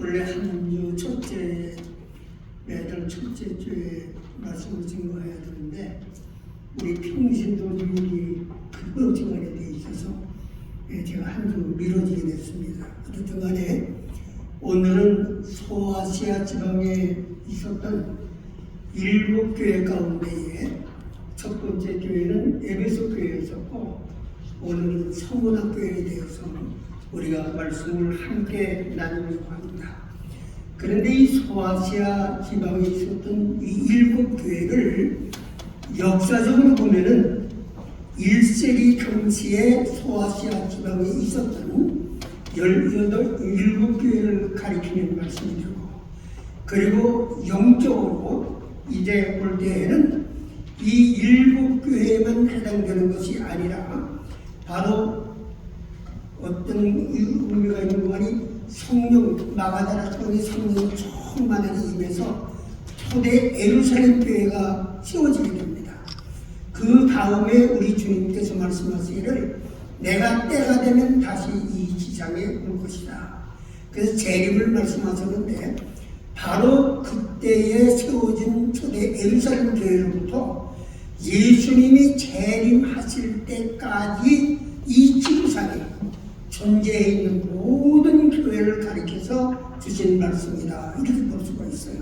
원래 한 주 첫째, 매달 첫째 주에 말씀을 증거해야 되는데 우리 평신도들이 그거 증언에 돼 있어서 제가 한 주 미뤄지게 됐습니다. 어쨌든 간에 오늘은 소아시아 지방에 있었던 7교회 가운데에 첫 번째 교회는 에베소 교회였었고 오늘은 서문학교회에 대해서 우리가 말씀을 함께 나누려고 합니다. 그런데 이 소아시아 지방에 있었던 이 7교회를 역사적으로 보면은 1세기 당시에 소아시아 지방에 있었던 7교회를 가리키는 말씀이 되고, 그리고 영적으로 이제 볼 때에는 이 7교회에만 해당되는 것이 아니라 바로 어떤 의미가 있는 거니 성령, 마가다라 성령의 성령이 충만하게 임해서 초대 예루살렘 교회가 세워지게 됩니다. 그 다음에 우리 주님께서 말씀하시기를 내가 때가 되면 다시 이 지상에 올 것이다. 그래서 재림을 말씀하셨는데 바로 그때에 세워진 초대 예루살렘 교회로부터 예수님이 재림하실 때까지 이 지구상에 존재해 있는 모든 교회를 가리켜서 주신 말씀이다. 이렇게 볼 수가 있어요.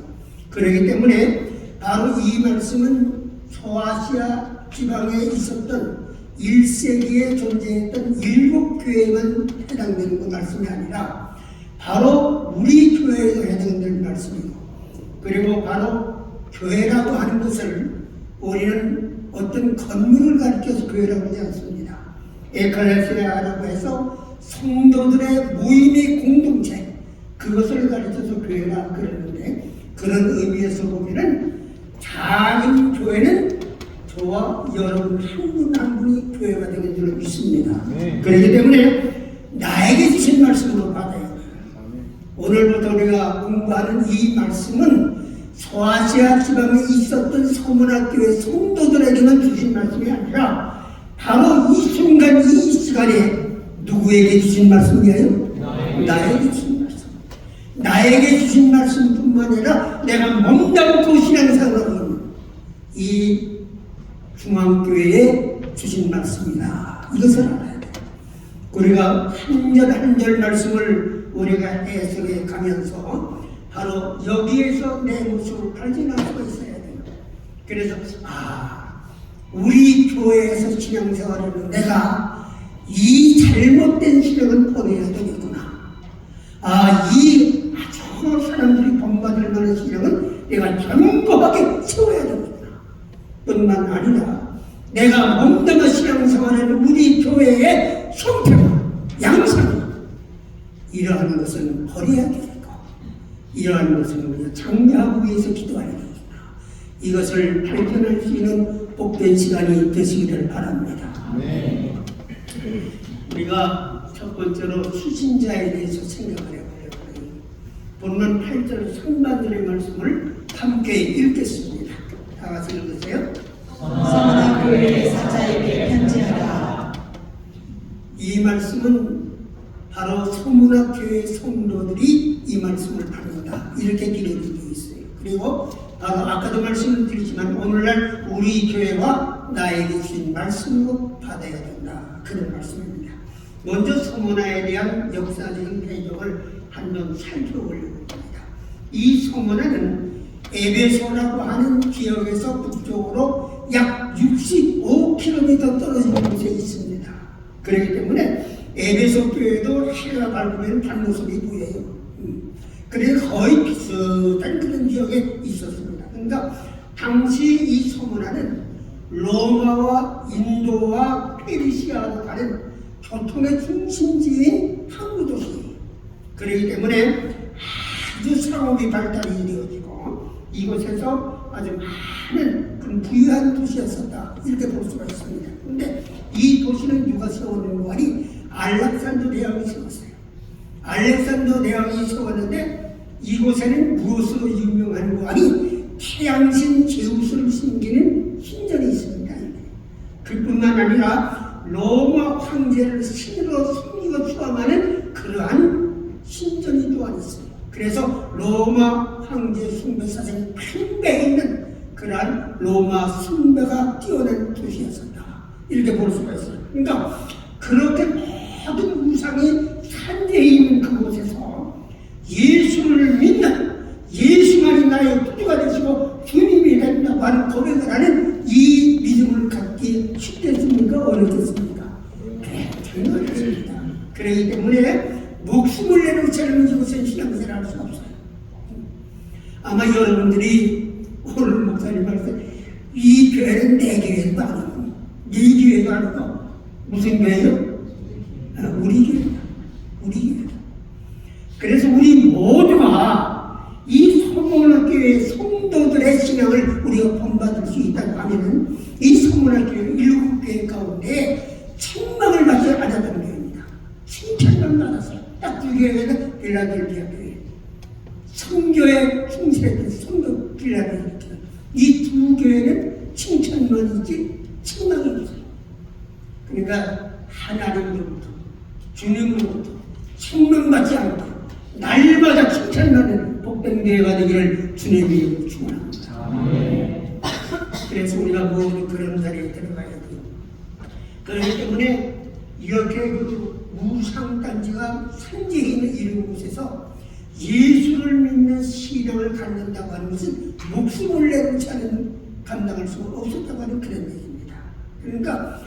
그렇기 때문에 바로 이 말씀은 소아시아 지방에 있었던 1세기에 존재했던 7교회만 해당되는 그 말씀이 아니라 바로 우리 교회에 해당되는 말씀이고, 그리고 바로 교회라고 하는 것을 우리는 어떤 건물을 가리켜서 교회라고 하지 않습니다. 에클레시아라고 해서 성도들의 모임의 공동체, 그것을 가르쳐서 교회라 그러는데, 그런 의미에서 보면은 작은 교회는 저와 여러분 한 분 한 분이 교회가 되는 줄로 믿습니다. 그렇기 때문에 나에게 주신 말씀으로 받아야 돼요. 오늘부터 우리가 공부하는 이 말씀은 소아시아 지방에 있었던 서문학교의 성도들에게만 주신 말씀이 아니라 바로 이 순간 이 시간에 누구에게 주신 말씀이에요? 나에게 주신 말씀. 나에게 주신 말씀뿐만 아니라 내가 몸담고 신앙생활을 하는 이 중앙교회에 주신 말씀이다. 이것을 알아야 돼요. 우리가 한 절 한 절 말씀을 우리가 해석해 가면서 바로 여기에서 내 모습을 발견할 수가 있어야 돼요. 그래서 우리 교회에서 신앙생활을 내가 이 잘못된 신앙은 버려야 되겠구나. 이 아주 사람들이 본받을 만한 신앙은 내가 견고하게 세워야 되겠구나. 뿐만 아니라 내가 몸담아 신앙생활하는 우리 교회의 형태와 양상, 이러한 것은 버려야 되겠고, 이러한 것은 우리가 장려하기 위해서 기도해야 되겠구나. 이것을 발견할 수 있는 복된 시간이 되시기를 바랍니다. 우리가 첫 번째로 수신자에 대해서 생각을 해보려고 해요. 본문 8절 상반절의 말씀을 함께 읽겠습니다. 다 같이 읽으세요. 서문학교회 사자에게 편지하라. 이 말씀은 바로 서문학교회 성도들이 이 말씀을 받는다, 이렇게 기록되어 있어요. 그리고 바로 아까도 말씀을 드리지만 오늘날 우리 교회와 나에게 주신 말씀으로 받아야 된다, 그런 말씀입니다. 먼저 서문화에 대한 역사적인 배경을 한번 살펴보려고 합니다. 이 서문화는 에베소라고 하는 지역에서 북쪽으로 약 65km 떨어진 곳에 있습니다. 그렇기 때문에 에베소 교회도 해가 밝으면 뒷모습이 보여요. 그래서 거의 비슷한 그런 지역에 있었습니다. 그러니까 당시 이 서문화는 로마와 인도와 페르시아로 가는 교통의 중심지인 항구 도시. 그렇기 때문에 아주 상업이 발달이 되어지고 이곳에서 아주 많은 그런 부유한 도시였었다, 이렇게 볼 수가 있습니다. 그런데 이 도시는 누가 세워놓은 거 아니? 알렉산더 대왕이 세웠어요. 알렉산더 대왕이 세웠는데 이곳에는 무엇으로 유명한 거 아니? 태양신 제우스를 섬기는 신전이 있습니다. 그뿐만 아니라 로마 황제를 신으로 섬기고 추앙하는 그러한 신전이 또한 있습니다. 로마 황제 숭배 사상이 팽배해 있는 그러한 로마 숭배가 뛰어난 도시였었다. 이렇게 볼 수가 있어요. 그러니까 그렇게 모든 우상이 산재해 있는 그곳에서 예수를 믿는, 예수만이 나의 구주가 되시고 주님이 된다고 하는 고백을 하는 이 믿음을 갖기 쉽겠습니까? 어렵겠습니까? 굉장히 어렵습니다. 그렇기 때문에 목숨을 내놓고 책임을 지고 신앙생활을 할 수 없어요. 아마 여러분들이 오늘 목사님 말씀, 이 교회는 내 교회도 아니고 네 교회도 아니고 무슨 교회요? 우리 교회다. 우리 교회다. 그래서 우리 모두가 이 소문학교의 성도들의 신앙을 우리가 본받을 수 있다고 하면은 이 소문학교의 7교회 가운데 책망을 받지 않았던 교회입니다. 칭찬만 받았어요. 딱 두 교회는 빌라델피아 교회. 성교에 충실했던 성도 빌라델피아. 이 두 교회는 칭찬만 있지 책망이 없어요. 그러니까 하나님으로부터 주님으로부터 책망받지 않고 날마다 칭찬받는 복된 교회가 되기를 주님이 축원합니다. 그래서 우리가 모두 그런 자리에 들어가야 돼요. 그렇기 때문에 이렇게 그 무상단지가 산지에 있는 이런 곳에서 예수를 믿는 신앙을 갖는다고 하는 것은 목숨을 내놓지 않은 감당할 수가 없었다고 하는 그런 얘기입니다. 그러니까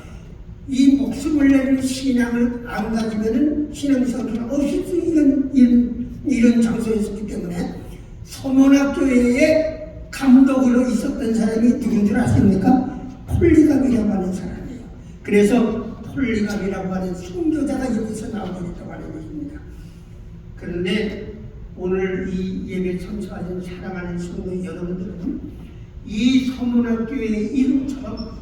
이 목숨을 내는 신앙을 안 가지면은 신앙생활을 없을 수 있는 이런 장소에 있었기 때문에 소문학교회에 감독으로 있었던 사람이 누군 줄 아십니까? 폴리갑이라고 하는 사람이에요. 그래서 폴리갑이라고 하는 순교자가 여기서 나오게 됐다고 하는 것입니다. 그런데 오늘 이 예배 참석하신 사랑하는 성도 여러분들은 이 소문학교회의 이름처럼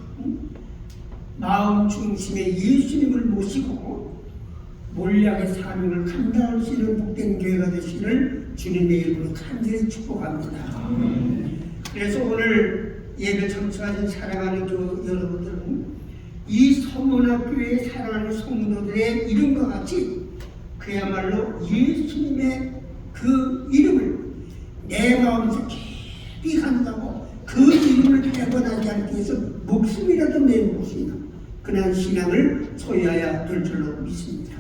마음 중심에 예수님을 모시고 몰약의 사명을 감당할 수 있는 복된 교회가 되시기를 주님의 이름으로 간절히 축복합니다. 그래서 오늘 예배 참석하신 사랑하는 여러분들은 이 소문학교의 사랑하는 성도들의 이름과 같이 그야말로 예수님의 그 이름을 내 마음에서 깊이 간다고 그 이름을 배반하지 않기 위해서 목숨이라도 내는 것이나 그런 신앙을 소유해야 될 줄로 믿습니다.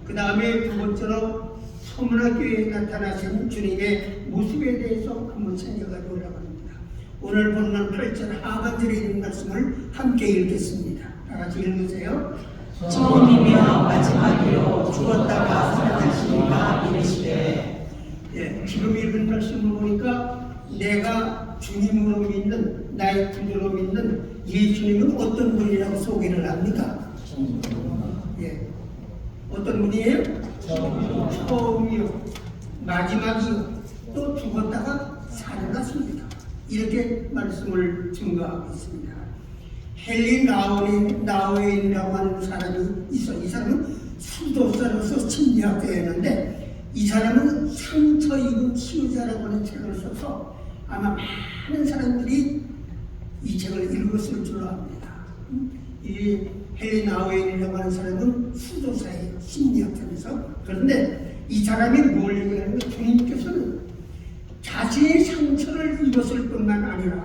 그 다음에 두 번째로 소문학교에 나타나신 주님의 모습에 대해서 한번 생각해 보려고 합니다. 오늘 본문 8절 하반절에 있는 말씀을 함께 읽겠습니다. 다 같이 읽으세요. 처음이며 마지막이요 죽었다가 살아나시니가 이르시되. 지금 읽은 말씀을 보니까 내가 주님으로 믿는, 나의 구주로 믿는 예수님은 어떤 분이라고 소개를 합니까? 어떤 분이에요? 처음이요, 마지막이요, 또 죽었다가 살아났습니다. 이렇게 말씀을 증거하고 있습니다. 헨리 나우엔이라고 하는 사람이 있어. 이 사람은 수도사로서 침략자였는데 이 사람은 상처 입은 치유자라고 하는 책을 써서 아마 많은 사람들이 이 책을 읽었을 줄로 압니다. 이 헨리 나우엔이라고 하는 사람은 수도사의 심리학자에서, 그런데 이 사람이 뭘 얘기하냐면 주님께서는 자신의 상처를 입었을 뿐만 아니라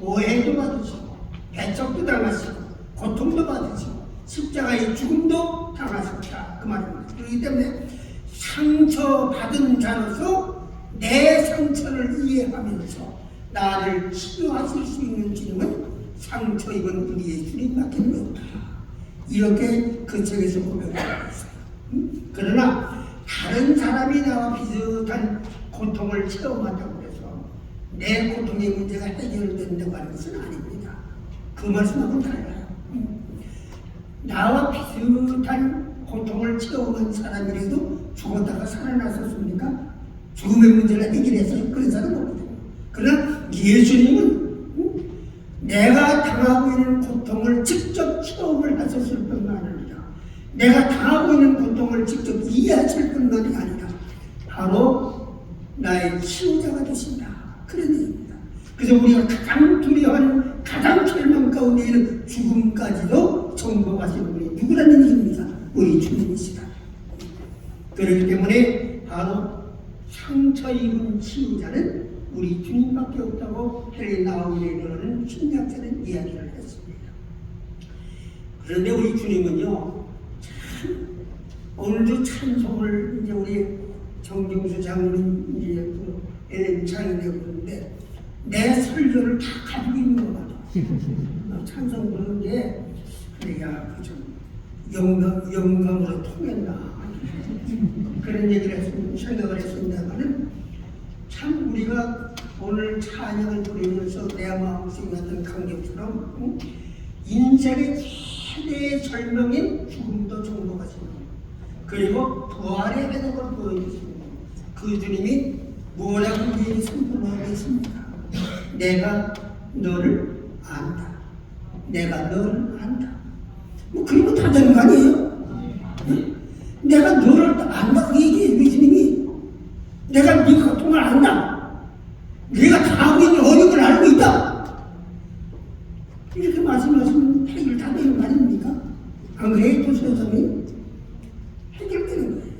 오해도 받으시고 배척도 당하시고 고통도 받으시고 십자가의 죽음도 당하셨다 그 말입니다. 그렇기 때문에 상처받은 자로서 내 상처를 이해하면서 나를 치료하실 수 있는 주님은 상처 입은 우리의 주님밖에 없다. 이렇게 그 책에서 고백하고 있어요. 그러나 다른 사람이 나와 비슷한 고통을 체험한다고 해서 내 고통의 문제가 해결된다고 하는 것은 아닙니다. 그 말씀하고는 달라요. 나와 비슷한 고통을 체험한 사람이라도 죽었다가 살아났었습니까? 죽음의 문제를 해결했어요. 그런 사람은 없거든요. 그러나 예수님은 내가 당하고 있는 고통을 직접 체험을 하셨을 뿐만 아니라 내가 당하고 있는 고통을 직접 이해하실 뿐만이 아니라 바로 나의 치유자가 되신다. 그런 얘기입니다. 그래서 우리가 가장 두려워하는 가장 절망 가운데 있는 죽음까지도 정복하시는 분이 누구라는 얘기입니까? 우리 주님이시다. 그렇기 때문에 바로 상처 입은 치유자는 우리 주님밖에 없다고 헬리 나우미라는 신약자는 이야기를 했습니다. 그런데 우리 주님은요, 참 오늘도 찬송을 이제 우리 정경수 장로님 이제 그 엘렌 장인이라고 그러는데 내 설교를 다 가지고 있는 것 같아요. 찬송 부르는 게 그래야 그좀 영감으로 통했나 그런 얘기를 생각을 했습니다만은 참 우리가 오늘 찬양을 부르면서 내 마음속에 왔던 감격처럼 인생의 최대의 절명인 죽음도 정복하시는 그리고 부활의 해석을 보여주시는 그 주님이 뭐라고 우리에게 선포하겠습니까? 내가 너를 안다. 내가 너를 안다. 뭐 그러면 다 되는 거 아니에요? 응? 내가 너를 안다. 그 얘기예요. 우리 주님이 내가 네 고통을 안다. 네가 당하고 있는 어려움을 알고 있다. 이렇게 말씀하시면 해결 다 되는 거 아닙니까? 안 그래요? 또 세상이 해결되는 거예요.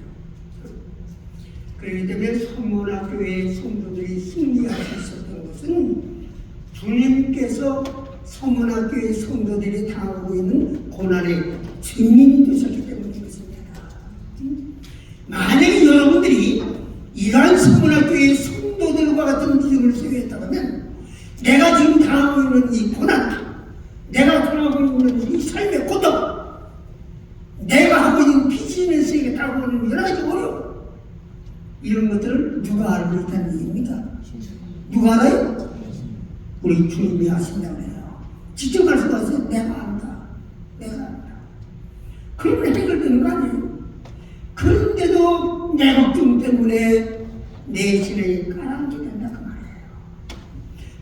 그렇기 때문에 선문화 교회의 성도들이 승리할 수 있었던 것은 주님께서 선문화 교회의 성도들이 당하고 있는 고난의 증인이 되셨기 때문인 것입니다. 만약에 여러분들이 이러한 선문화 교회의 성도들과 같은 믿음을 소유했다면 내가 지금 당하고 있는 이 고난, 내가 당하고 있는 이 삶의 고통, 내가 하고 있는 비즈니스에게 당하고 있는 여러 가지 어려움, 이런 것들을 누가 알고 있다는 얘기입니까? 누가 알아요? 우리 주님이 아신다고 해요. 직접 말씀하세요. 내가 안다. 내가 안다. 그러면 해결되는 거 아니에요? 그런데도 내 걱정 때문에 내 신에 가라앉게 된다 그 말이에요.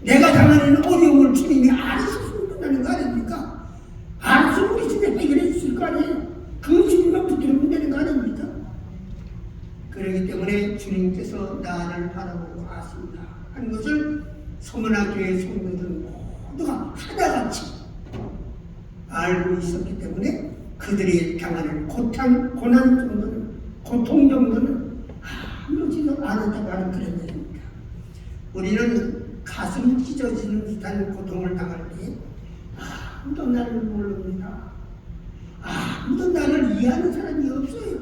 내가 당하는 어려움을 주님이 알아서 끝나는 거 아닙니까? 알아서 우리 주님 해결해 주실 거 아니에요? 그 주님만 붙들면 되는 거 아닙니까? 그렇기 때문에 주님께서 나를 바라보고 아신다 하는 것을 서문학교의 성도들 모두가 하나같이 알고 있었기 때문에 그들이 당하는 고난 정도는, 고통 정도는 아무지도 않았다고 하는 그런 얘기입니다. 우리는 가슴 찢어지는 듯한 고통을 당할 때 아무도 나를 모릅니다. 아무도 나를 이해하는 사람이 없어요.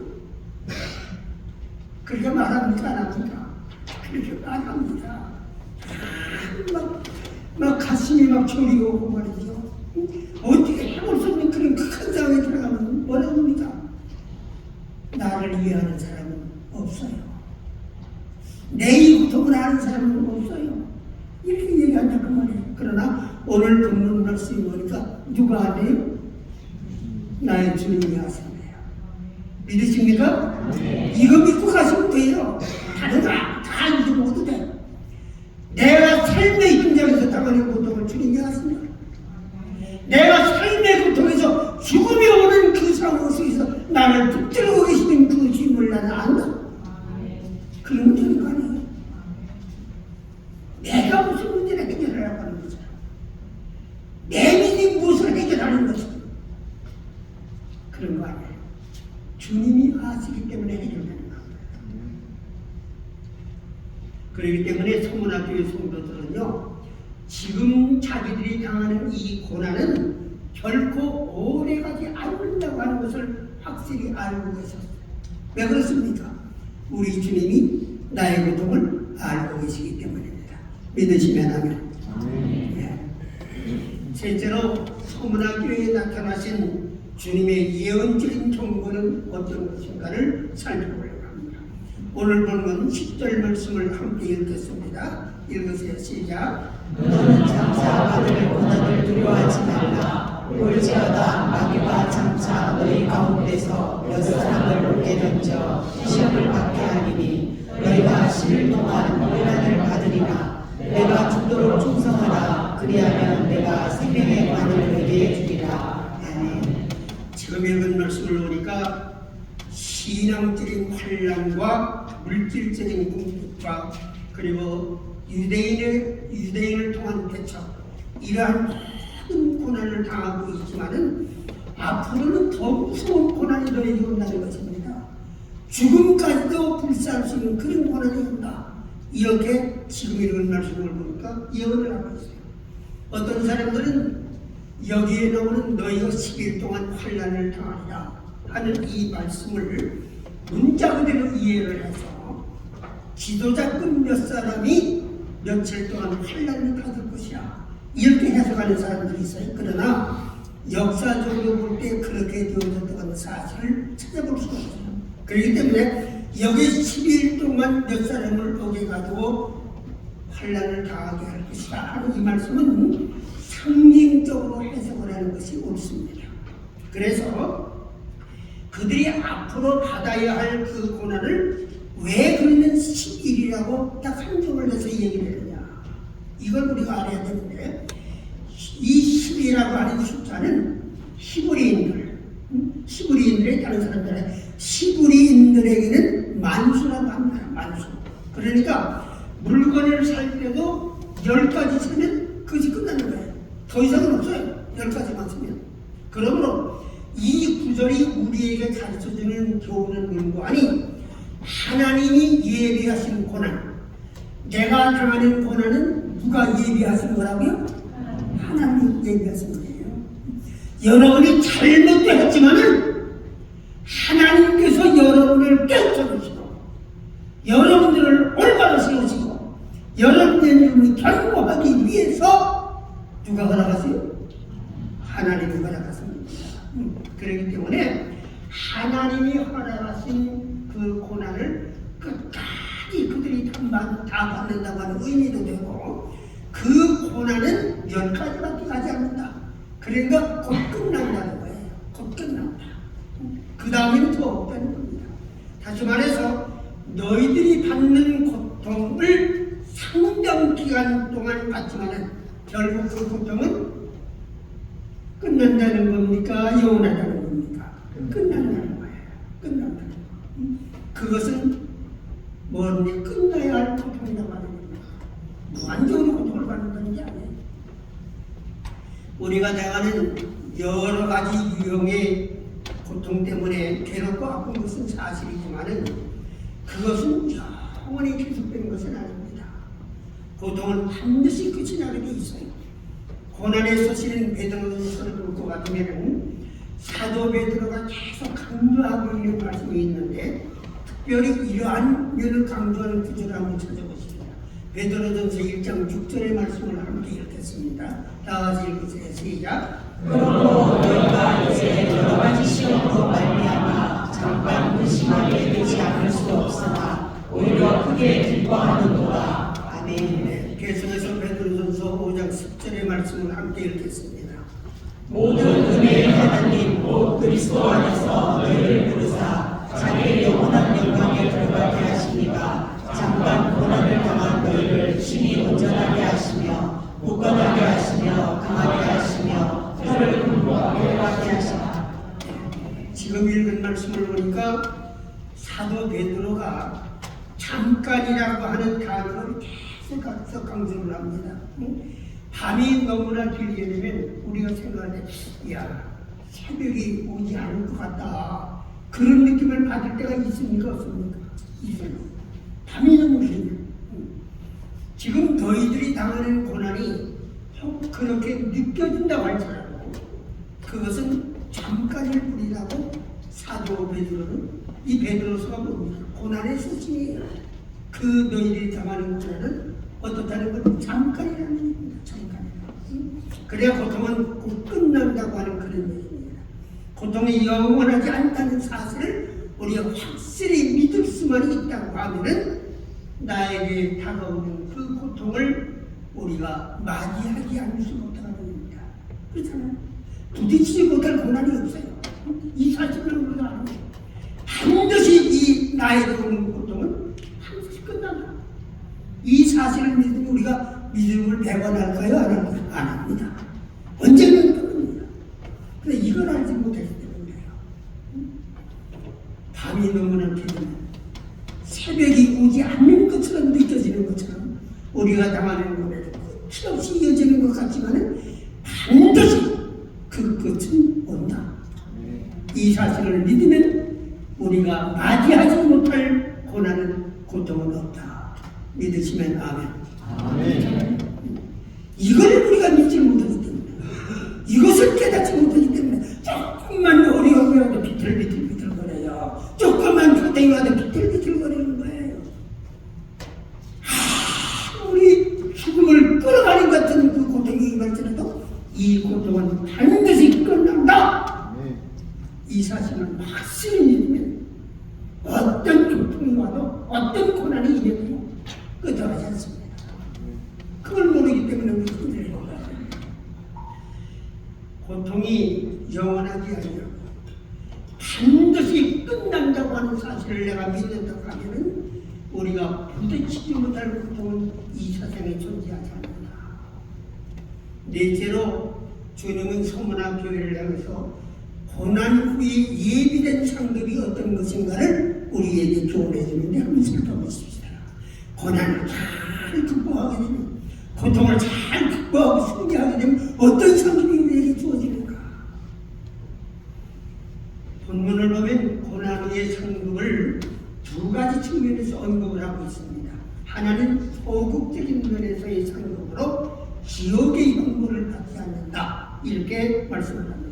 그렇게 말합니까? 안 합니까? 그렇게 말합니다. 막 가슴이 막 저리고 오고 말이죠. 어떻게 해볼 수 없는 그런 큰 상황에 들어가면 뭐라 합니까? 나를 이해하는 사람은 없어요. 내 이 고통을 아는 사람은 없어요. 이렇게 얘기한다 그 말이에요. 그러나 오늘 본문 말씀이 보니까 누가 아네요? 나의 주님이 아십니다. 믿으십니까? 네. 이거 믿고 가시면 돼요. 다른 거 다 믿어도 돼. 내가 삶의 현장에서 당하는 고통을 주님이 아십니다. 내가 삶의 고통에서 죽음이 오는 그 상황 속에서 나를 붙들고 계시는 그 주님을 나는 안다. 그러면 되는 거 아니에요? 내가 무슨 문제를 해결하라고 하는 거죠. 내 믿음이 무엇을 해결하는 거죠. 그런 거 아니에요. 주님이 아시기 때문에 해결되는 겁니다. 그렇기 때문에 서문학교의 성도들은요, 지금 자기들이 당하는 이 고난은 결코 오래가지 않는다고 하는 것을 확실히 알고 계셨어요. 왜 그렇습니까? 우리 주님이 나의 고통을 알고 계시기 때문입니다. 믿으시면 하면. 네. 실제로 서문학교에 나타나신 주님의 예언적인 정보는 어떤 것인가를 살펴보려고 합니다. 오늘 본문 10절 말씀을 함께 읽겠습니다. 읽으세요. 시작. 너는 장차 받을 고난을 두려워하지 말라. 볼지어다 마귀가 장차 너희 가운데서 몇 사람을 오게 던져 시험을 받게 하리니 너희가 10일 동안 고난을 받으리라. 내가 죽도록 충성하라. 그리하면 내가 생명의 관을 너희에게 주리라. 아멘. 지금 읽은 말씀을 보니까 신앙적인 환난과 물질적인 궁핍과 그리고 유대인을 통한 대처, 이러한 모든 고난을 당하고 있지만은 앞으로는 더 무서운 고난이 너에게 온다는 것입니다. 죽음까지도 불사할 수 있는 그런 고난이 온다. 이렇게 지금 읽은 말씀을 보니까 예언을 하고 있어요. 어떤 사람들은 여기에 나오는 너희가 10일 동안 환난을 당하리라 하는 이 말씀을 문자 그대로 이해를 해서 지도자급 몇 사람이 며칠 동안 환난을 받을 것이야 이렇게 해석하는 사람들이 있어요. 그러나 역사적으로 볼 때 그렇게 되어졌다는 사실을 찾아볼 수가 없어요. 그렇기 때문에 여기 10일 동안 몇 사람을 어겨가지고 환난을 당하게 할 것이다 하는 이 말씀은 상징적으로 해석을 하는 것이 옳습니다. 그래서 그들이 앞으로 받아야 할 그 고난을 왜 그러면 10일이라고 딱 한정을 해서 얘기를 했느냐, 이걸 우리가 알아야 되는데, 이 10이라고 하는 숫자는 히브리인들의 다른 사람들의 히브리인들에게는 만수라고 합니다. 만수. 그러니까 물건을 살 때도 10가지 쓰면 그것이 끝나는 거예요. 더 이상은 없어요. 10가지만 쓰면. 그러므로 이 구절이 우리에게 가르쳐주는 교훈은 뭔가하니, 하나님이 예비하신 고난, 내가 당하는 고난은 누가 예비하신 거라고요? 하나님이 예비하신 거예요. 여러분이 잘못도 했지만은 하나님께서 여러분을 깨쳐주시고 여러분들을 올바로 세우시고 여러분의 이름을 견고하기 위해서 누가 허락하세요? 하나님이 허락하십니다. 그렇기 때문에 하나님이 허락하신 그 고난을 끝까지 그들이 다 받는다고 하는 의미도 되고, 그 고난은 10가지밖에 가지 않는다. 그러니까 곧 끝난다는 거예요. 곧 끝난다. 그 다음에는 더 없다는 겁니다. 다시 말해서 너희들이 받는 고통을 상당 기간 동안 받지만은 결국 그 고통은 끝난다는 겁니까? 영원하다는 겁니까? 끝난다는 거예요. 끝난다는 거. 그것은 뭐니? 끝나야 할 고통이라고 하는 겁니다. 무한적으로 고통을 받는다는 게 아니에요. 우리가 당하는 여러 가지 유형의 고통 때문에 괴롭고 아픈 것은 사실이지만은 그것은 영원히 계속되는 것은 아닙니다. 고통은 반드시 끝이 나게 돼 있어요. 고난에 서시는 베드로전서를 볼 것 같으면 사도 베드로가 계속 강조하고 있는 말씀이 있는데, 특별히 이러한 면을 강조하는 구절을 한번 찾아보십니다. 베드로전서 1장 6절의 말씀을 함께 읽겠습니다. 다 같이 읽으세요. 시작. 그러므로 너희가 이제 여러 가지 시험으로 말미암아 잠깐 의심하게 되지 않을 수 없으나 오히려 크게 기뻐하는도다. 아멘. 계속해서 베드로전서 5장 10절의 말씀을 함께 읽겠습니다. 모든 은혜의 하나님 곧 그리스도 안에서 너희를 부르사 자기의 영원한 영광에 들어가게 하시니가 잠깐 고난을 당한 너희를 친히 온전하게 하시며 굳건하게 하시며 강하게 하시며 혀를 공부하게 하시라. 지금 읽은 말씀을 보니까 사도 베드로가 잠깐이라고 하는 단어를 계속 강조를 합니다. 밤이 너무나 길게 되면 우리가 생각할 때, 야, 새벽이 오지 않을 것 같다, 그런 느낌을 받을 때가 있습니까? 없습니까? 있어요. 밤이 너무 길면. 지금 너희들이 당하는 고난이 그렇게 느껴진다고 할지라도 그것은 잠깐일 뿐이라고 사도 베드로는, 이 베드로서가 뭡니까? 고난의 수준이에요. 그 너희들이 당하는 고난은 어떻다는 건 잠깐이라는 얘기입니다. 잠깐이라. 그래야 고통은 곧 끝난다고 하는 그런 얘기입니다. 고통이 영원하지 않다는 사실을 우리가 확실히 믿을 수만 있다고 하면은 나에게 다가오는 그 고통을 우리가 맞이하지 않을 수 없다는 겁니다. 그렇잖아요. 부딪히지 못할 고난이 없어요. 이 사실을 우리가 아는 거예요. 반드시 이 나에게 오는 고통은 반드시 끝난다. 이 사실을 믿으면 우리가 믿음을 배반할까요? 안 합니다. 언제는 끝납니다. 근데 이걸 알지 못했기 때문에요. 밤이 너무나 길면 새벽이 오지 않는 것처럼 느껴지는 것처럼 우리가 당하는 것에도 끝이 없이 이어지는 것 같지만은 반드시 그 끝은 온다. 이 사실을 믿으면 우리가 맞이하지 고통은 없다. 믿으시면 아멘. 아멘. 이걸 우리가 믿지 못하기 때문에, 이것을 깨닫지 못하기 때문에 조금만 어려움이 와도 비틀비틀거려요. 조금만 고통이 와도 비틀비틀거리는 거예요. 우리 죽음을 끌어가는 것 같은 그 고통이 임할지라도 이 고통은 반드시 끝난다. 이 사실을 확실히 믿으면 어떤 고통이 와도 어떤 고난이 임해도 끝나지 않습니다. 그걸 모르기 때문에 우리 흔들리는 거예요. 고통이 영원하지 아니라 반드시 끝난다고 하는 사실을 내가 믿는다고 하면은 우리가 부딪히지 못할 고통은 이 세상에 존재하지 않는다. 넷째로 주님은 소문화 교회를 향해서 고난 후에 예비된 상급이 어떤 것인가를 우리에게 교훈해 주는데 한번 살펴보십시다. 고난을 잘 극복하게 되면, 고통을 잘 극복하고 승리하게 되면 어떤 상급이 우리에게 주어지는가? 본문을 보면 고난 후의 상급을 두 가지 측면에서 언급을 하고 있습니다. 하나는 소극적인 면에서의 상급으로 지옥의 형벌을 받지 않는다, 이렇게 말씀을 합니다.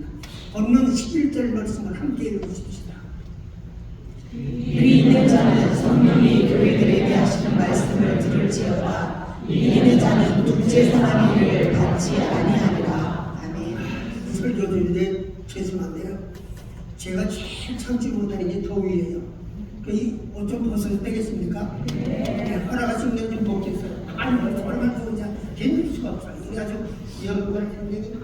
본문 11절 말씀을 함께 읽으십시다. 이 있는 자는 성령이 교회들에게 하시는 말씀을 들을지어다. 이 있는 자는 둘째 사람의 일을 받지 아니하리라. 아멘. 설교 중인데 죄송한데요, 제가 제일 참지 못하는 게 더위예요. 옷 좀 벗어도 되겠습니까? 네. 허락하시면 좀 먹겠어요. 아니, 얼마나 더운지 견딜 수가 없어요. 이게 아주 여러분의 굉장히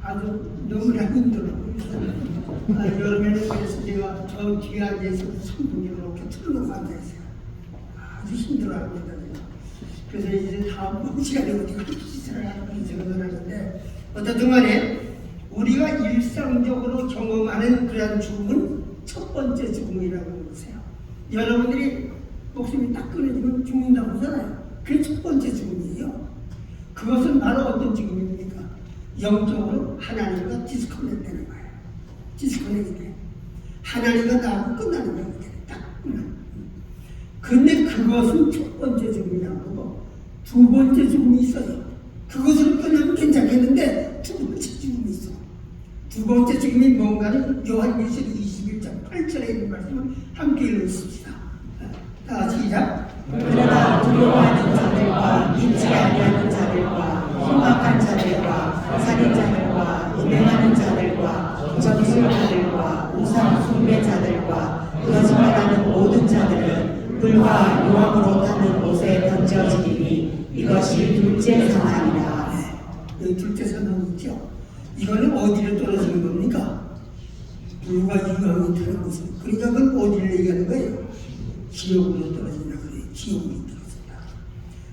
아주 너무나 힘들어요. 여름에는 그래서 제가 저 뒤에 앉아서 선풍기를 이렇게 틀어놓고 앉아있어요. 아주 힘들어합니다. 그래서 이제 다음 시간에 어떻게 기사를 하는 생각을 하는데, 어쨌든 간에 우리가 일상적으로 경험하는 그런 죽음은 첫 번째 죽음이라고 보세요. 여러분들이 목숨이 딱 끊어지면 죽는다고 하잖아요. 그게 첫 번째 죽음이에요. 그것은 바로 어떤 죽음입니까? 영적으로 하나님과 디스커넥트 되는 거예요. 디스커넥트 돼. 하나님과 나하고 끝나는 거예요. 딱 끝나. 근데 그것은 첫 번째 죽음이라고 하고, 두 번째 죽음이 있어요. 그것으로 끝나면 괜찮겠는데 두 번째 죽음이 있어. 두 번째 죽음이 뭔가는 요한일서 21장 8절에 있는 말씀을 함께 읽으십시다. 다 같이 시작. 그러나 두려워하는 자들과 믿지 아니하는 자들과 흉악한 자들과 살인자들과 음행하는 자들과 점술자들과 우상 숭배자들과 거짓말하는 모든 자들은 불과 유황으로 타는 옷에 던져지리니 이것이 둘째 사망이라. 여기 둘째 사망이 있죠. 이거는 어디로 떨어지는 겁니까? 불과 유황이 타는 곳은. 그러니까 그건 어디를 얘기하는 거예요? 지옥으로 떨어진다 그래요. 지옥으로 떨어진다.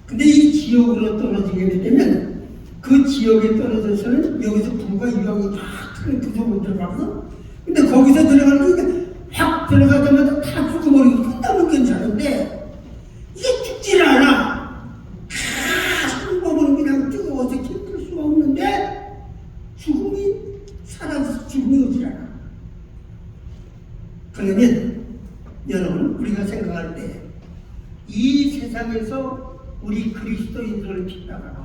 근데 이 지옥으로 떨어지게 되면 그 지옥에 떨어져서는 여기서 불과 유황이 다 타는 그 정도 들어가거든. 근데 거기서 들어가니까 확 들어가자마자 다 죽어버리고 끝나면 괜찮은데 이게 죽질 않아. 한 몸은 그냥 뜨거워서 힘들 수가 없는데 죽음이 사라져서 죽음이 오질 않아. 그러면 여러분, 우리가 생각할 때 이 세상에서 우리 그리스도인들을 핍박하고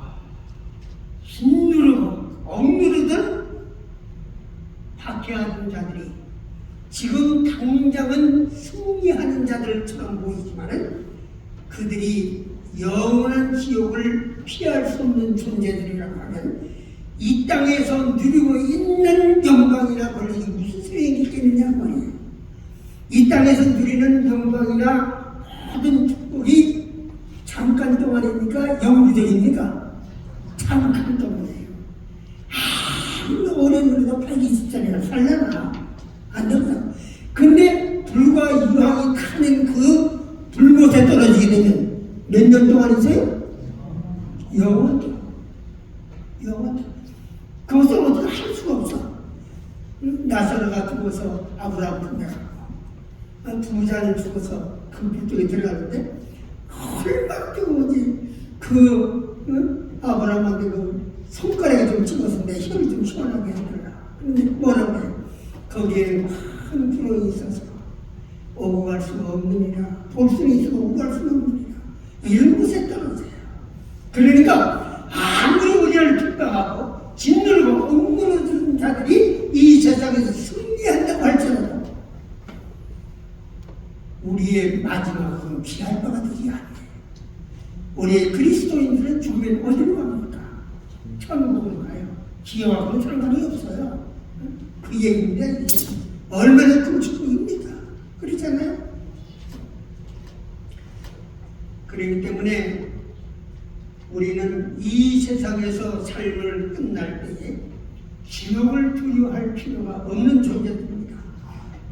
힘누르고 억누르던 박해하던 자들이 지금 당장은 승리하는 자들처럼 보이지만은 그들이 영원한 지옥을 피할 수 없는 존재들이라고 하면 이 땅에서 누리고 있는 영광이나 권력이 무슨 소용이 있겠느냐 말이에요. 이 땅에서 누리는 영광이나 모든 축복이 잠깐 동안입니까? 영구적입니까? 잠깐 동안이에요. 오래 누리도 120살이나 살려나? 안 된다. 근데 불과 유황이 타는 그 불못에 떨어지게 되면 몇 년 동안 있어요? 영원. 그것을 어떻게 할 수가 없어. 나사로가 죽어서 아브라함 품에 가고, 부자는 죽어서 그 물속에 들어가는데 얼마나 뜨거운지 아브라함한테 그 손가락에 좀 찍어서 내 혀를 좀 시원하게 해달라. 근데 뭐라고 해요? 거기에 큰 구멍이 있어서 오고 갈 수가 없느니라. 볼 수는 있어도 오고 갈 수는 없느니라. 이런 곳에 떨어져요. 그러니까 아무리 우리를 축복하고 짓누르고 엉망을 자들이 이 세상에서 승리한다고 할지라도 우리의 마지막은 피할 바가 되지 않아요. 우리의 그리스도인들은 죽으면 어디로 갑니까? 천국으로 가요. 기여하고는 상관이 없어요. 그 얘기인데 얼마나 큰 축복입니까? 그렇잖아요? 그렇기 때문에 우리는 이 세상에서 삶을 끝날 때에 지옥을 두려워할 필요가 없는 존재들입니다.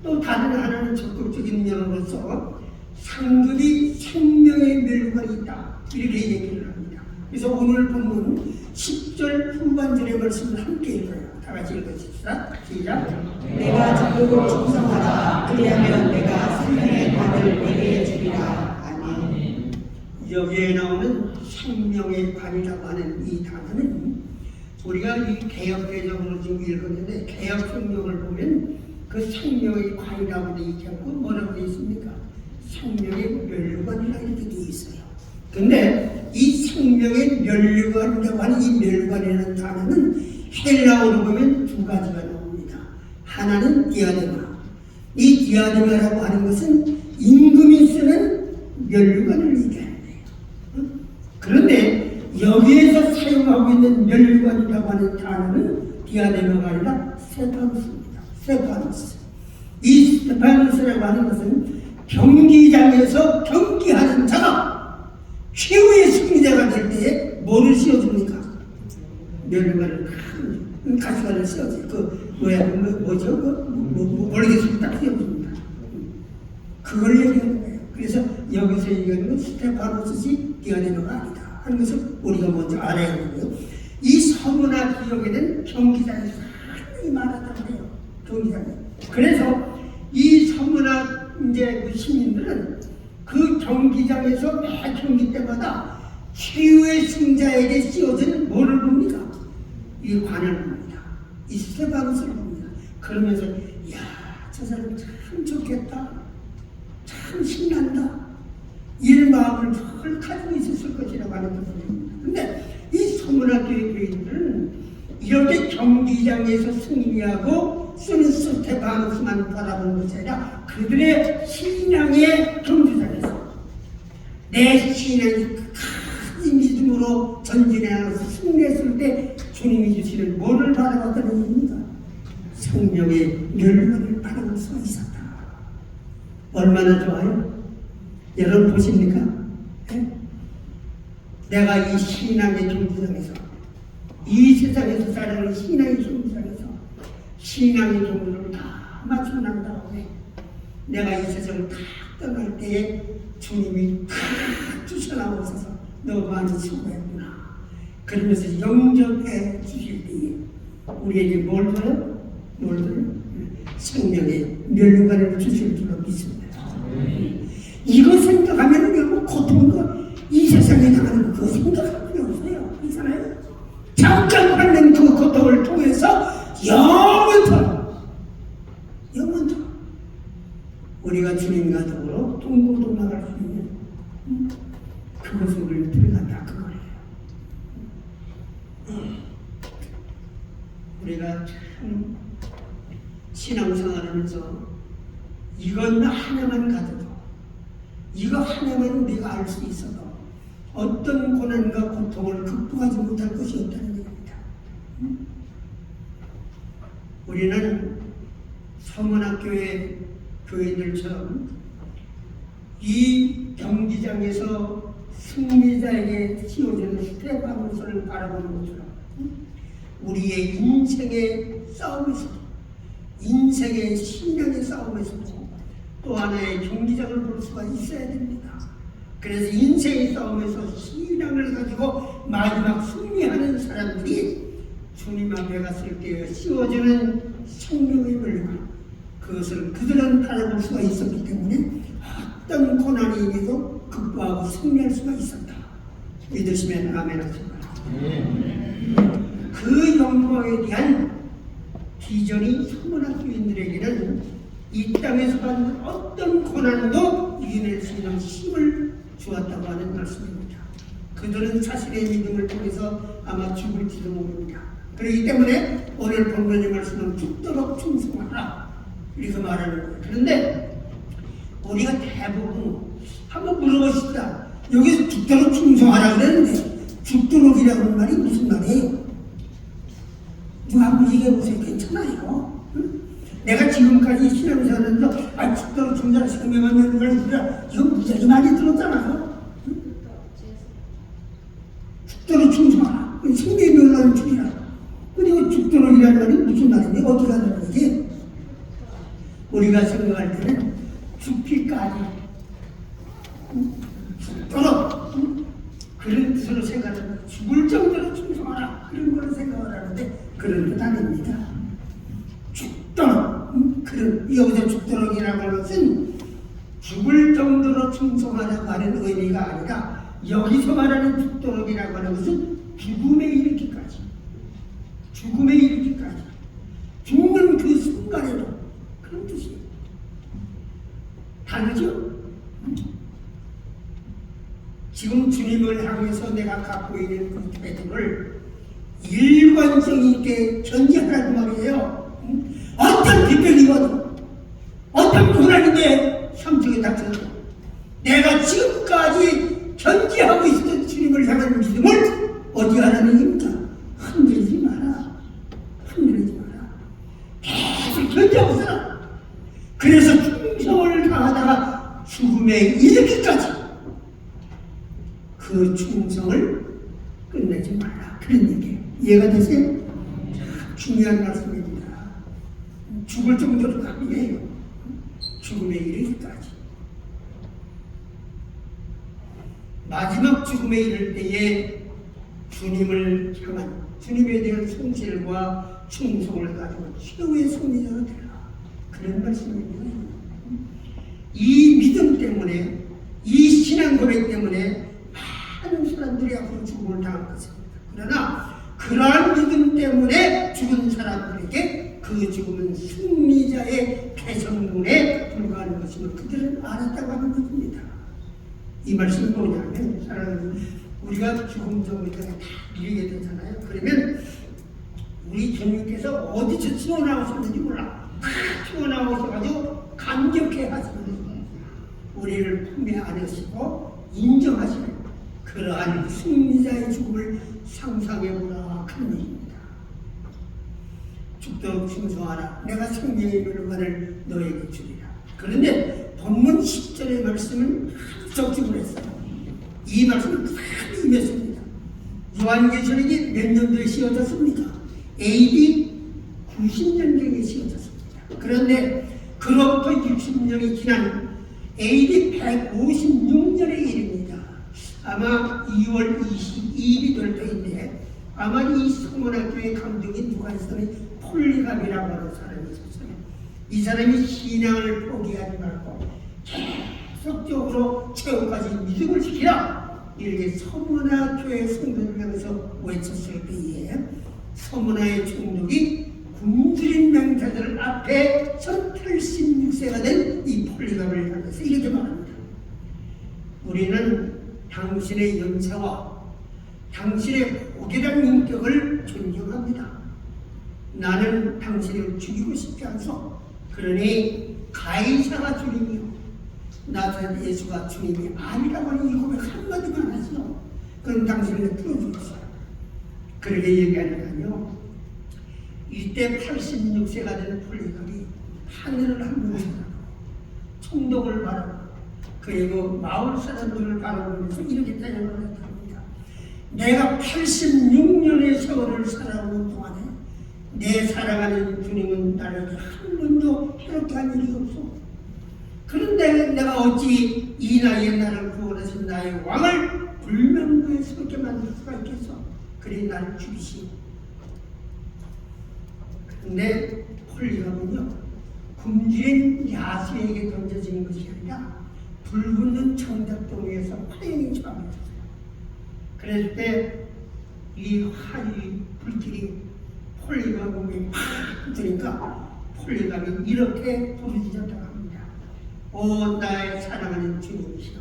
또 다른 하나는 적극적인 면으로서 상급이 생명의 멸류관이 있다. 이렇게 얘기를 합니다. 그래서 오늘 본문 10절 후반절의 말씀을 함께 읽어요. 다 같이 읽으십시다. 시작. 내가 적극을 충성하라. 그리하면 내가 생명의 관을 내게 주리라. 아멘. 여기에 나오는 생명의 관이라고 하는 이 단어는 우리가 이 개혁개정으로 지금 읽었는데 개혁성경을 보면 그 생명의 관이라고 되어 있지 않고 뭐라고 되어 있습니까? 생명의 멸류관이라 이렇게 되어 있어요. 근데 이 생명의 멸류관이라고 하는 이 멸류관이라는 단어는 헬라어로 보면 두 가지가 나옵니다. 하나는 디아데마. 이 디아데마라고 하는 것은 임금이 쓰는 멸류관을 얘기하는 거예요. 그런데 여기에서 사용하고 있는 멸류관이라고 하는 단어는 디아데마가 아니라 스테파노스입니다. 스테파노스. 이 스테파노스라고 하는 것은 경기장에서 경기하는 자가 최후의 승리자가 될 때에 뭐를 씌워줍니까? 멸류관을 큰 가시관을 씌워줘요. 뭐죠? 모르겠습니다. 딱 씌워줍니다. 그걸 얘기하는 거예요. 그래서 여기서 얘기하는 건 스테파노스지 디아데마가 아니다 하는 것을 우리가 먼저 알아야 되고요. 이 서문화 기록에는 경기장에서 상당히 많았다고 해요. 경기장에. 그래서 이 서문화 이제 그 시민들은 그 경기장에서 매 경기 때마다 최후의 승자에게 씌워진 뭐를 봅니까? 이 관을 봅니다. 이 스테파노스를 봅니다. 그러면서 이야 저 사람 참 좋겠다. 참 신난다. 이런 마음을 늘 가지고 있었을 것이라고 하는 것입니다. 근데 이 서문학교의 교인들은 이렇게 경기장에서 승리하고 쓰는 스테파노스만 바라보는 것이 아니라 그들의 신앙의 경주장에서 내 신앙이 큰 믿음으로 전진해 나가서 승리했을 때 주님이 주시는 뭐를 바라봤다는 겁니까? 생명의 멸류관을 바라볼 수가 있었다. 얼마나 좋아요? 여러분 보십니까? 네? 내가 이 신앙의 경주장에서 이 세상에서 살아가는 신앙의 경주장에서 신앙의 경주를 다 마치고 난 다음에 내가 이 세상을 다 떠날 때에 주님이 다 주셔나오셔서 너 많이 수고했구나 그러면서 영접해 주실 때에 우리에게 뭘 줘요? 뭘 줘요? 생명의 멸류관을 주실 줄로 믿습니다. 이거 생각하면 결국 고통과 이 세상에 당하는 그 생각할 필요 없어요. 그렇잖아요? 잠깐 받는 그 고통을 통해서 영원토록 우리가 주님과 더불어 동고동 나갈 수 있는 그것을 우리는 들어간다 그 말이에요. 우리가 참 신앙생활하면서 이것 하나만 가져도 이거 하나만 우리가 알 수 있어도 어떤 고난과 고통을 극복하지 못할 것이 없다는 얘기입니다. 우리는 서문학교의 교인들처럼 이 경기장에서 승리자에게 씌워지는 스테파노스를 바라보는 것처럼 우리의 인생의 싸움에서 인생의 신앙의 싸움에서도 또 하나의 경기장을 볼 수가 있어야 됩니다. 그래서 인생의 싸움에서 신앙을 가지고 마지막 승리하는 사람들이 주님 앞에 갔을 때 씌워지는 생명의 멸류관 그것을 그들은 바라볼 수가 있었기 때문에 어떤 고난이 임해도 극복하고 승리할 수가 있었다. 믿으시면 아멘 하십니다. 그 영광에 대한 비전이 천문학교인들에게는 이 땅에서 받는 어떤 고난도 이겨낼 수 있는 힘을 주었다고 하는 말씀입니다. 그들은 자신의 믿음을 통해서 아마 죽을지도 모릅니다. 그렇기 때문에 오늘 본문의 말씀은 죽도록 충성하라 이렇게 말하는 거예요. 그런데 우리가 대부분 한번 물어보시다. 여기서 죽도록 충성하라 그랬는데 죽도록이라는 말이 무슨 말이에요? 누가 한번 얘기해보세요. 괜찮아요. 응? 내가 지금까지 신앙생활에서 죽도록 충성하시면 되는 걸 그래. 이건 무지하게 많이 들었잖아요. 응? 죽도록 충성하라. 성경에 올라오는 줄이라. 그리고 죽도록이라는 말이 무슨 말인데 어떻게 하는 거지? 우리가 생각할 때는 죽기까지 죽도록 그런 뜻으로 생각하는 죽을 정도로 충성하라 그런 걸 생각을 하는데 그런 뜻 아닙니다. 죽도록 그런 여기서 죽도록이라고 하는 것은 죽을 정도로 충성하라고 하는 의미가 아니라 여기서 말하는 죽도록이라고 하는 것은 죽음에 이르기까지 죽는 그 순간에도 그런 뜻이에요. 다르죠? 지금 주님을 향해서 내가 갖고 있는 그 태도를 일관성 있게 견지하라는 말이에요. 어떤 비평이 와도 어떤 고난인데 삼중에 닥쳐도 내가 지금까지 견지하고 있었던 주님을 향한 믿음을 어디 하라는 입니까? 흔들리지 마라. 계속 견지하고 있어라. 그래서 충성을 다하다가 죽음에 이르기까지 그 충성을 끝내지 마라. 그런 얘기예요. 이해가 되세요? 중요한 말씀입니다. 죽을 정도로 가기에요. 죽음에 이르기까지. 마지막 죽음에 이를 때에 주님을 향한 주님에 대한 성실과 충성을 가지고 최후의 승리자가 되라. 그런 말씀입니다. 이 믿음 때문에 이 신앙 고백 때문에 많은 사람들이 앞으로 죽음을 당할 것입니다. 그러나 그러한 믿음 때문에 죽은 사람들에게 그 죽음은 승리자의 배성문에 불과하는 것임을 그들은 알았다고 하는 것입니다. 이 말씀이 뭐냐면 사랑하는 우리가 죽음 전부터 다 이르게 되잖아요. 그러면 우리 주님께서 어디서 튀어나오셨는지 몰라. 튀어나오셔가지고 감격해 하시는 우리를 품에 안으시고 인정하시는 그러한 승리자의 죽음을 상상해보라 그런 얘기입니다. 죽도록 충성하라. 내가 생명의 멸관을 너에게 주리라. 그런데 본문 10절의 말씀은 적중을 했어요. 이 말씀은 크게 임했습니다. 요한계시록이 몇 년도에 씌워졌습니까? AD 90년경에 씌워졌습니다. 그런데 그로부터 60년이 지난 AD 156년에 이릅니다. 아마 2월 22일이 될 때인데 아마 이 성문학교의 감독이 누가 있었더니 폴리갑이라고 하는 사람이 있었어요. 이 사람이 신앙을 포기하지 말고 계속적으로 최후까지 믿음을 지키라 이렇게 서문학교의 성도를 향해서 외쳤을 때에 서문화의 총독이 굶주린 명자들 앞에 1086세가 된 이 폴리갑을 향해서 이렇게 말합니다. 우리는 당신의 연차와 당신의 고귀한 인격을 존경합니다. 나는 당신을 죽이고 싶지 않소. 그러니 가이사가 주님이요 나사렛 예수가 주님이 아니라고 하는 이 고백 한마디만 하시오. 그럼 당신을 풀어주겠어요. 그렇게 얘기하니까요. 이때 86세가 된 폴리갑이 하늘을 한번 쳐다보고 총독을 바라보고 그리고 마을 사람들을 바라보면서 이렇게 대답을 했답니다. 내가 86년의 세월을 살아오는 동안에 내 사랑하는 주님은 나에게 한 번도 해롭게 한 일이 없어. 그런데 내가 어찌 이 나이에 나를 구원하신 나의 왕을 불명부에스럽게 만들 수가 있겠어. 그래 나를 죽이시오. 그런데 폴리갑은요 굶주린 야수에게 던져지는 것이 아니라 불붙는 청작동 위에서 화염이 처함했어요. 그랬을 때 이 화이 불길이 폴리갑 몸에 팍 붙으니까 폴리감이 이렇게 부르짖었다고 합니다. 오 나의 사랑하는 주님이시여,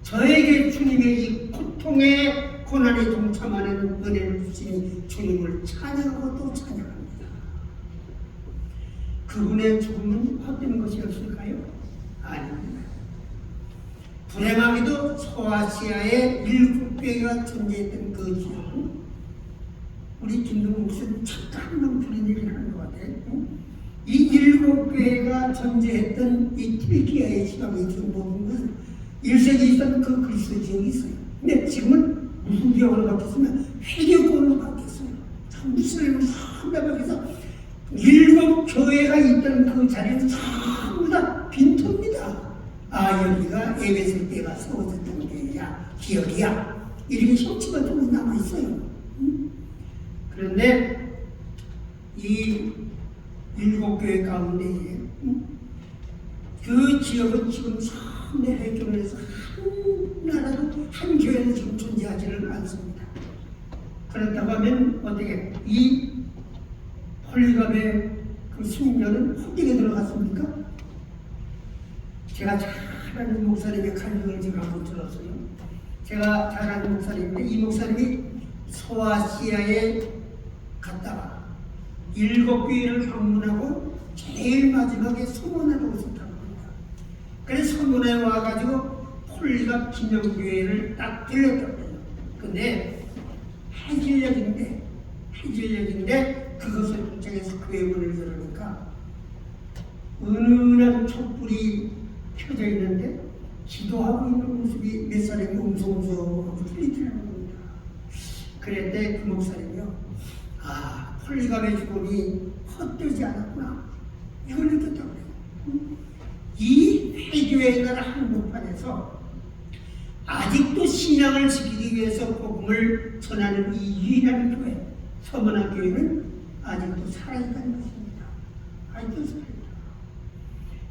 저에게 주님의 이 고통의 고난에 동참하는 은혜를 주시니 주님을 찬양하고 또 찬양합니다. 그분의 죽음은 헛된 것이었을까요? 아닙니다. 불행하게도 소아시아의 7교회가 존재했던 그 지역은 우리 김동욱 목사님 잠깐만 그런 얘기를 하는 것 같아요. 이 7교회가 존재했던 이 튀르키아의 지방의 모든 것은 1세기에 있던 그 그리스도 지역이 있어요. 근데 지금은 무슨 지역으로 바뀌었으면 회교권으로 바뀌었어요. 무슬림을 상대방에서 7교회가 있던 그 자리는 전부 다 빈터입니다. 아, 여기가 에베소 때가 세워졌던 데야, 기억이야. 이렇게 형체가 좀 남아있어요. 그런데 이 7교회 가운데에 그 지역은 지금 선대 해교에서 한 나라도 한 교회는 지금 존재하지는 않습니다. 그렇다고 하면 어떻게 이 폴리감의 그 순전은 헛되게 들어갔습니까? 제가 잘 아는 목사님의 간증을 제가 한번 들었어요. 제가 잘 아는 목사님인데 이 목사님이 소아시아에 갔다가 7교회를 방문하고 제일 마지막에 소문을 보고 있었다고 합니다. 그래서 소문에 와가지고 폴리감 기념교회를 딱 들렸다고 해요. 근데 해질녘인데 그것을 도착해서 교회 문을 열으니까 은은한 촛불이 켜져 있는데 기도하고 있는 모습이 몇 사람이 웅성웅성하고 틀리더라는 겁니다. 그랬는데 그 목사님이요, 아, 폴리감의 죽음이 헛되지 않았구나, 이걸 느꼈다고 해요. 이 회교의 나라 한복판에서 아직도 신앙을 지키기 위해서 복음을 전하는 이 유일한 교회, 서문화 교회는 아직도 살아있다는 것입니다. 아직도 살아있다.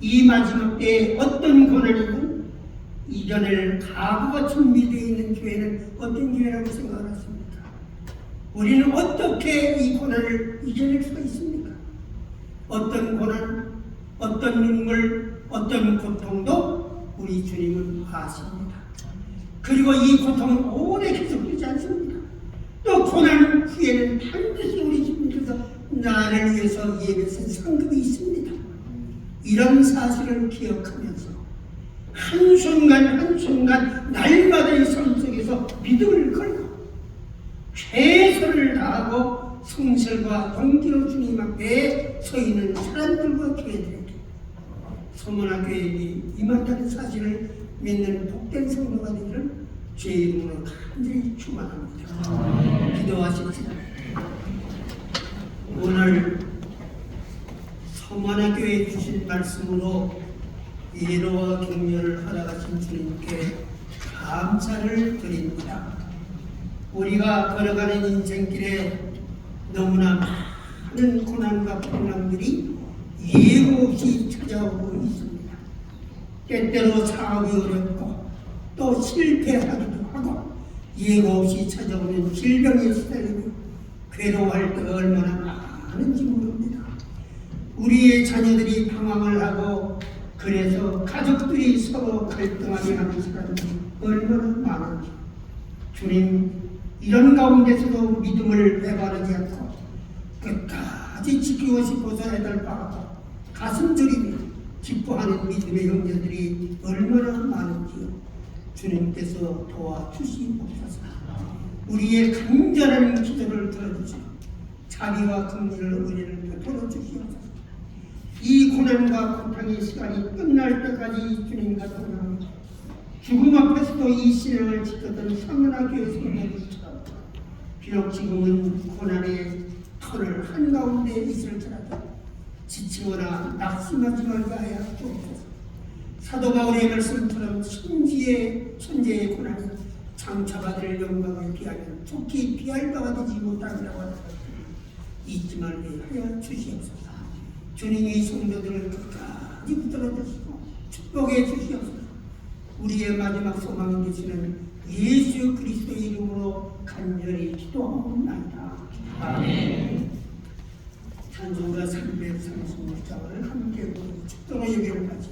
이 마지막 때에 어떤 고난이든 이겨낼 각오가 준비되어 있는 교회는 어떤 교회라고 생각을 했습니까? 우리는 어떻게 이 고난을 이겨낼 수가 있습니까? 어떤 고난, 어떤 눈물, 어떤 고통도 우리 주님은 아십니다. 그리고 이 고통은 오래 계속되지 않습니다. 또 고난 후에는 반드시 우리 주님께서 나를 위해서 예배선 상급이 있습니다. 이런 사실을 기억하면서 한순간 날마다 이 삶 속에서 믿음을 걸고 최선을 다하고 성실과 동기로 주님 앞에 서 있는 사람들과 교회들에게 서문화 교회에 임한다는 사실을 믿는 복된 성도가 되기를 주의 이름으로 간절히 축원합니다. 기도하십시다. 오늘 서문화 교회에 주신 말씀으로 위로와 격려를 허락하신 주님께 감사를 드립니다. 우리가 걸어가는 인생길에 너무나 많은 고난과 풍랑들이 예고 없이 찾아오고 있습니다. 때때로 사업이 어렵고 또 실패하기도 하고 예고 없이 찾아오는 질병에 시달리며 괴로워할 때가 얼마나 많은지 모릅니다. 우리의 자녀들이 방황을 하고 그래서 가족들이 서로 갈등하게 하는 사람들이 얼마나 많은지, 주님 이런 가운데서도 믿음을 배반하지 않고 끝까지 지키고 싶어서 애달파하고 가슴 저리며 기뻐하는 믿음의 형제들이 얼마나 많은지요. 주님께서 도와주시옵소서. 우리의 간절한 기도를 들어주시고 자비와 긍휼을 은혜를 베풀어 주시옵소서. 이 고난과 고통의 시간이 끝날 때까지 주님과 동행합니다. 죽음 앞에서도 이 신앙을 지켰던 서문화 교회 성도들처럼 비록 지금은 고난의 터를 한가운데 있을지라도 지치거나 낙심하지 말게 하여 주옵소서. 사도 바울의 말씀처럼 천지의 고난이 장차받을 영광을 비하면 좋게 비할 바가 되지 못하리라고 하더라도 잊지 말게 하여 주시옵소서. 주님이 성도들을 끝까지 붙들어 주시고 축복해 주시옵소서. 우리의 마지막 소망이 되시는 예수 그리스도의 이름으로 간절히 기도하옵나이다. 아멘. 찬송가 336장을 함께 부르고 축도로 예배를 같이